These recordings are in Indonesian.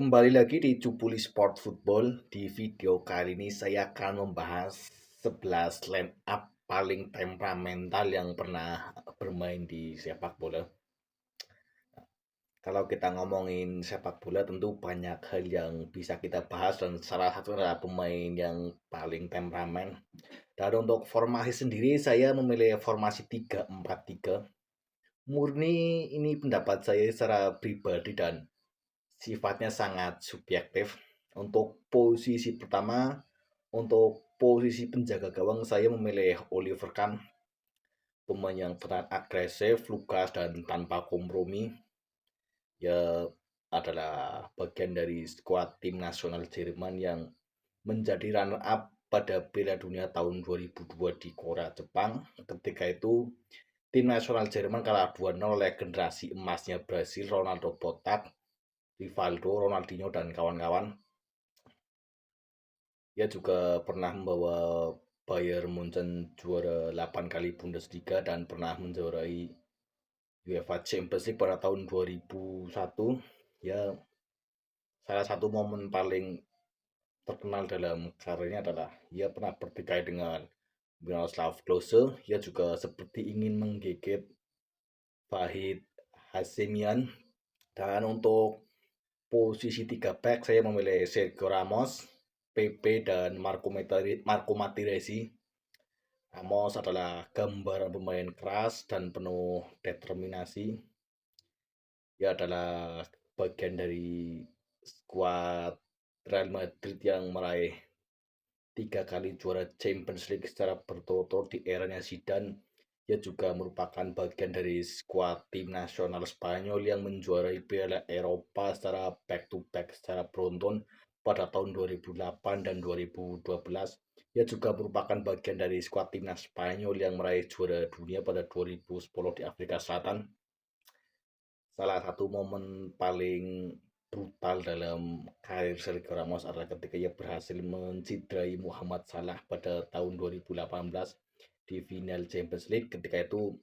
Kembali lagi di Cupuli Sport Football. Di video kali ini saya akan membahas 11 line up paling temperamental yang pernah bermain di sepak bola. Kalau kita ngomongin sepak bola tentu banyak hal yang bisa kita bahas dan salah satu adalah pemain yang paling temperamen. Dan untuk formasi sendiri saya memilih formasi 3-4-3. Murni ini pendapat saya secara pribadi dan sifatnya sangat subjektif. Untuk posisi pertama, untuk posisi penjaga gawang saya memilih Oliver Kahn, pemain yang sangat agresif, lugas dan tanpa kompromi. Ya adalah bagian dari skuad tim nasional Jerman yang menjadi runner up pada Piala Dunia tahun 2002 di Korea, Jepang. Ketika itu tim nasional Jerman kalah 2-0 oleh generasi emasnya Brasil, Ronaldo botak, Rivaldo, Ronaldinho dan kawan-kawan. Ia juga pernah membawa Bayern Munchen juara 8 kali Bundesliga dan pernah menjuarai UEFA Champions League pada tahun 2001. Ya, salah satu momen paling terkenal dalam karirnya adalah ia pernah bertikai dengan Miroslav Klose. Ia juga seperti ingin menggigit Fahid Hassemian. Dan untuk posisi 3 back saya memilih Sergio Ramos, Pepe dan Marco Materazzi. Ramos adalah gambaran pemain keras dan penuh determinasi. Ia adalah bagian dari skuad Real Madrid yang meraih 3 kali juara Champions League secara berturut-turut di eranya Zidane. Ia juga merupakan bagian dari skuad tim nasional Spanyol yang menjuarai Piala Eropa secara back-to-back secara beruntun pada tahun 2008 dan 2012. Ia juga merupakan bagian dari skuad timnas Spanyol yang meraih juara dunia pada 2010 di Afrika Selatan. Salah satu momen paling brutal dalam karir Sergio Ramos adalah ketika ia berhasil mencidrai Muhammad Salah pada tahun 2018 di final Champions League. Ketika itu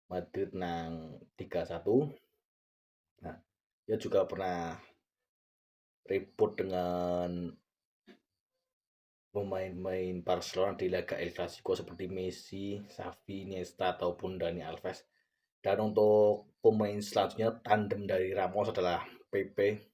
Madrid menang 3-1. Nah, ia juga pernah ribut dengan pemain-pemain Barcelona di laga El Clasico seperti Messi, Xavi, Iniesta ataupun Dani Alves. Dan untuk pemain selanjutnya tandem dari Ramos adalah Pepe,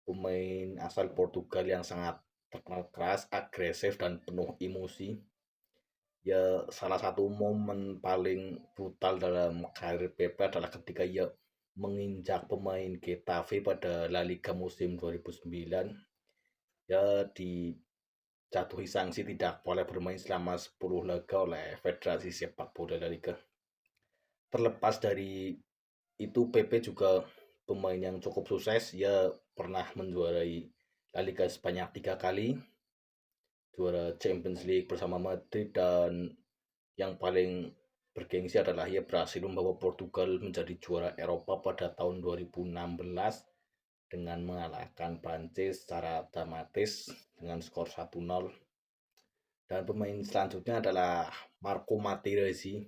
pemain asal Portugal yang sangat terkenal keras, agresif dan penuh emosi. Ya salah satu momen paling brutal dalam karir Pepe adalah ketika ia menginjak pemain Getafe pada La Liga musim 2009. Ya dijatuhi sanksi tidak boleh bermain selama 10 laga oleh Federasi Sepak Bola La Liga. Terlepas dari itu PP juga pemain yang cukup sukses. Ia pernah menjuarai La Liga sebanyak 3 kali, juara Champions League bersama Madrid, dan yang paling bergengsi adalah ia berhasil membawa Portugal menjadi juara Eropa pada tahun 2016 dengan mengalahkan Prancis secara dramatis dengan skor 1-0. Dan pemain selanjutnya adalah Marco Materazzi,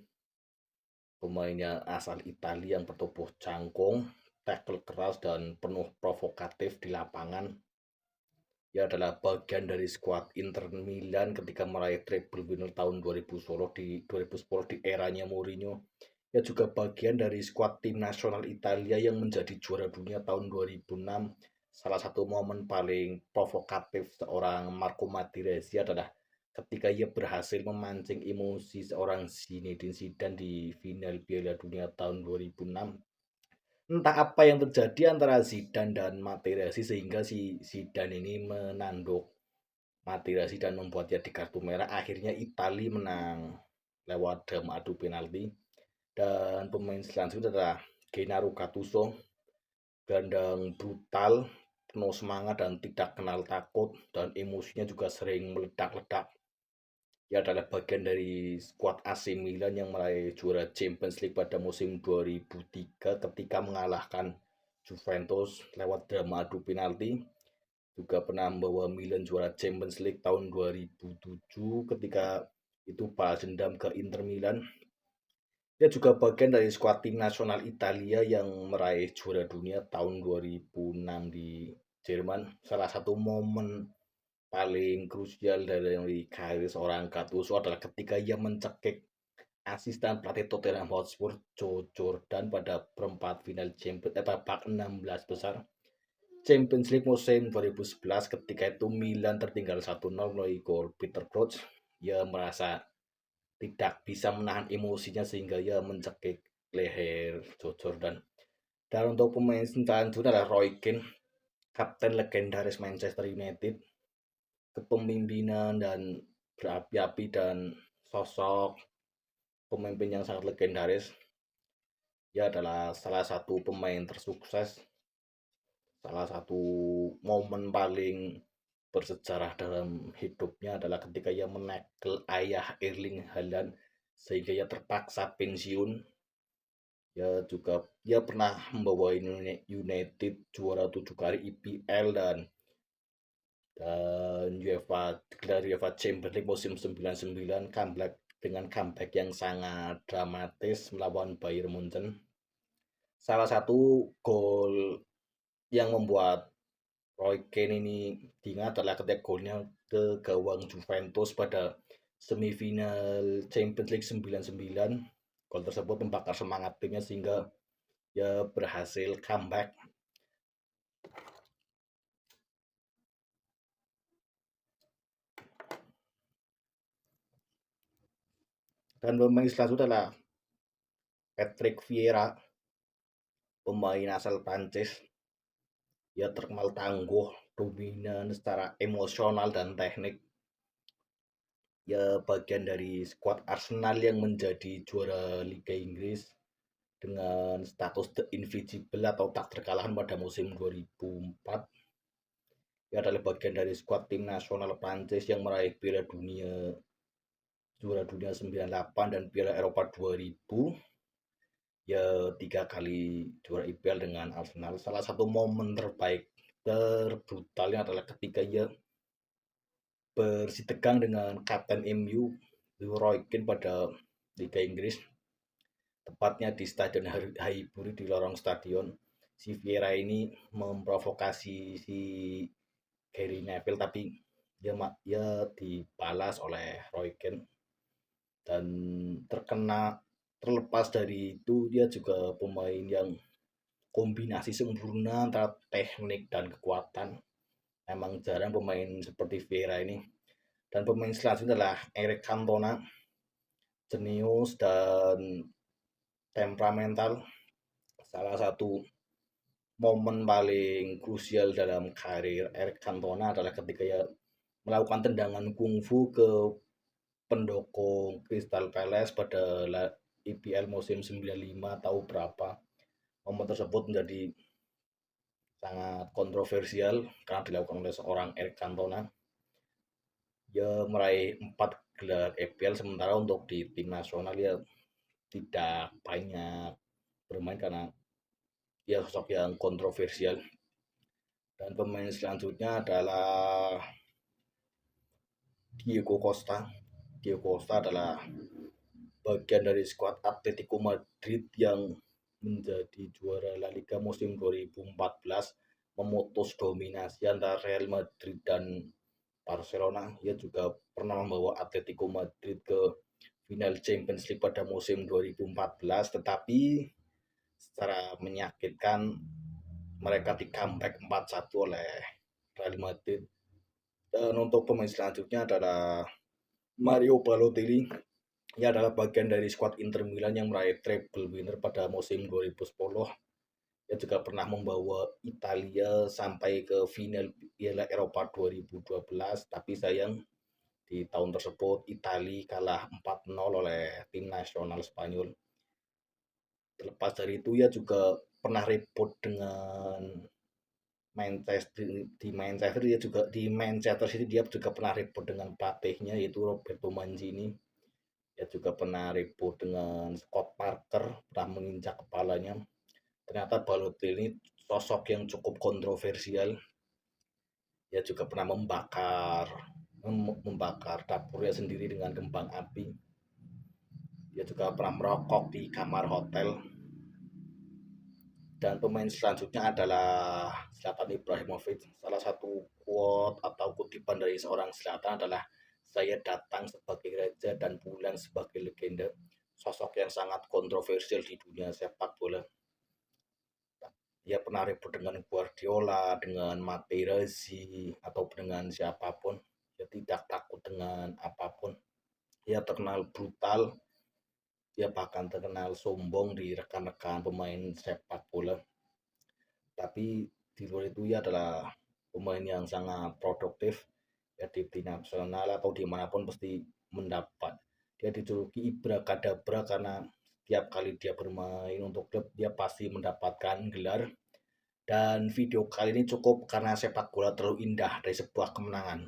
pemain yang asal Italia yang bertubuh cangkung, tackle keras dan penuh provokatif di lapangan. Ia adalah bagian dari skuad Inter Milan ketika meraih treble winner tahun 2010 di eranya Mourinho. Ia juga bagian dari skuad tim nasional Italia yang menjadi juara dunia tahun 2006. Salah satu momen paling provokatif seorang Marco Materazzi adalah ketika ia berhasil memancing emosi seorang Zinedine Zidane di final Piala Dunia tahun 2006. Entah apa yang terjadi antara Zidane dan Materazzi sehingga si Zidane ini menanduk Materazzi dan membuat dia di kartu merah. Akhirnya Italia menang lewat drama adu penalti. Dan pemain selanjutnya adalah Gennaro Gattuso, gelandang brutal, penuh semangat dan tidak kenal takut, dan emosinya juga sering meledak-ledak. Ia adalah bagian dari skuad AC Milan yang meraih juara Champions League pada musim 2003 ketika mengalahkan Juventus lewat drama adu penalti. Juga pernah membawa Milan juara Champions League tahun 2007 ketika itu balas dendam ke Inter Milan. Dia juga bagian dari skuad tim nasional Italia yang meraih juara dunia tahun 2006 di Jerman. Salah satu momen paling krusial dari karir seorang Gattuso adalah ketika ia mencekik asisten pelatih Tottenham Hotspur Joe Jordan pada perempat final babak 16 besar Champions League musim 2011. Ketika itu Milan tertinggal 1-0 melalui gol Peter Crouch. Ia merasa tidak bisa menahan emosinya sehingga ia mencekik leher Joe Jordan. Dan untuk pemain selanjutnya adalah Roy Keane, kapten legendaris Manchester United. Kepemimpinan dan berapi-api dan sosok pemimpin yang sangat legendaris. Ia adalah salah satu pemain tersukses, salah satu momen paling bersejarah dalam hidupnya adalah ketika ia menekel ayah Erling Haaland sehingga ia terpaksa pensiun. Ia pernah membawa United juara 7 kali EPL dan UEFA Champions League musim 99, dengan comeback yang sangat dramatis melawan Bayern Munchen. Salah satu gol yang membuat Roy Keane ini diingat adalah ketika golnya ke gawang Juventus pada semifinal Champions League 99. Gol tersebut membakar semangat timnya sehingga ia berhasil comeback. Dan pemain selanjutnya adalah Patrick Vieira, pemain asal Prancis. Ia terkenal tangguh, dominan secara emosional dan teknik. Ia bagian dari skuad Arsenal yang menjadi juara Liga Inggris dengan status The Invisible atau tak terkalahkan pada musim 2004. Ia adalah bagian dari skuad tim nasional Prancis yang meraih Piala Dunia juara dunia 98 dan Piala Eropa 2000. Ya 3 kali juara IPL dengan Arsenal. Salah satu momen terbrutalnya adalah ketika ia bersitegang dengan kapten MU Roy Keane pada Liga Inggris, tepatnya di Stadion Highbury di lorong stadion. Si Vieira ini memprovokasi si Gary Neville tapi dia dibalas oleh Roy Keane dan terlepas dari itu dia juga pemain yang kombinasi sempurna antara teknik dan kekuatan. Emang jarang pemain seperti Vieira ini. Dan pemain selanjutnya adalah Eric Cantona, jenius dan temperamental. Salah satu momen paling krusial dalam karir Eric Cantona adalah ketika ia melakukan tendangan kungfu ke pendukung Crystal Palace pada IPL musim 95 tahu berapa. Momen tersebut menjadi sangat kontroversial karena dilakukan oleh seorang Eric Cantona. Dia meraih 4 gelar EPL sementara untuk di tim nasional dia tidak banyak bermain karena dia sosok yang kontroversial. Dan pemain selanjutnya adalah Diego Costa. Diego Costa adalah bagian dari skuad Atletico Madrid yang menjadi juara La Liga musim 2014, memutus dominasi antara Real Madrid dan Barcelona. Ia juga pernah membawa Atletico Madrid ke final Champions League pada musim 2014, tetapi secara menyakitkan mereka di comeback 4-1 oleh Real Madrid. Dan untuk pemain selanjutnya adalah Mario Balotelli. Ia adalah bagian dari skuad Inter Milan yang meraih treble winner pada musim 2010. Ia juga pernah membawa Italia sampai ke final Piala Eropa 2012, tapi sayang di tahun tersebut Italia kalah 4-0 oleh tim nasional Spanyol. Terlepas dari itu, ia juga pernah ribut dengan Manchester City dia juga pernah ribut dengan pelatihnya yaitu Roberto Mancini. Dia juga pernah ribut dengan Scott Parker, pernah menginjak kepalanya. Ternyata Balotelli ini sosok yang cukup kontroversial. Dia juga pernah membakar dapurnya sendiri dengan kembang api. Dia juga pernah merokok di kamar hotel. Dan pemain selanjutnya adalah Zlatan Ibrahimovic. Salah satu quote atau kutipan dari seorang Zlatan adalah, "Saya datang sebagai raja dan pulang sebagai legenda." Sosok yang sangat kontroversial di dunia sepak bola. Dia pernah ribut dengan Guardiola, dengan Materazzi, atau dengan siapapun. Dia tidak takut dengan apapun. Dia terkenal brutal, dia bahkan terkenal sombong di rekan-rekan pemain sepak bola. Tapi di luar itu ia adalah pemain yang sangat produktif, ya di tim nasional atau dimanapun pasti mendapat. Dia dijuluki Ibra Kadabra karena setiap kali dia bermain untuk klub dia pasti mendapatkan gelar. Dan video kali ini cukup karena sepak bola terlalu indah dari sebuah kemenangan.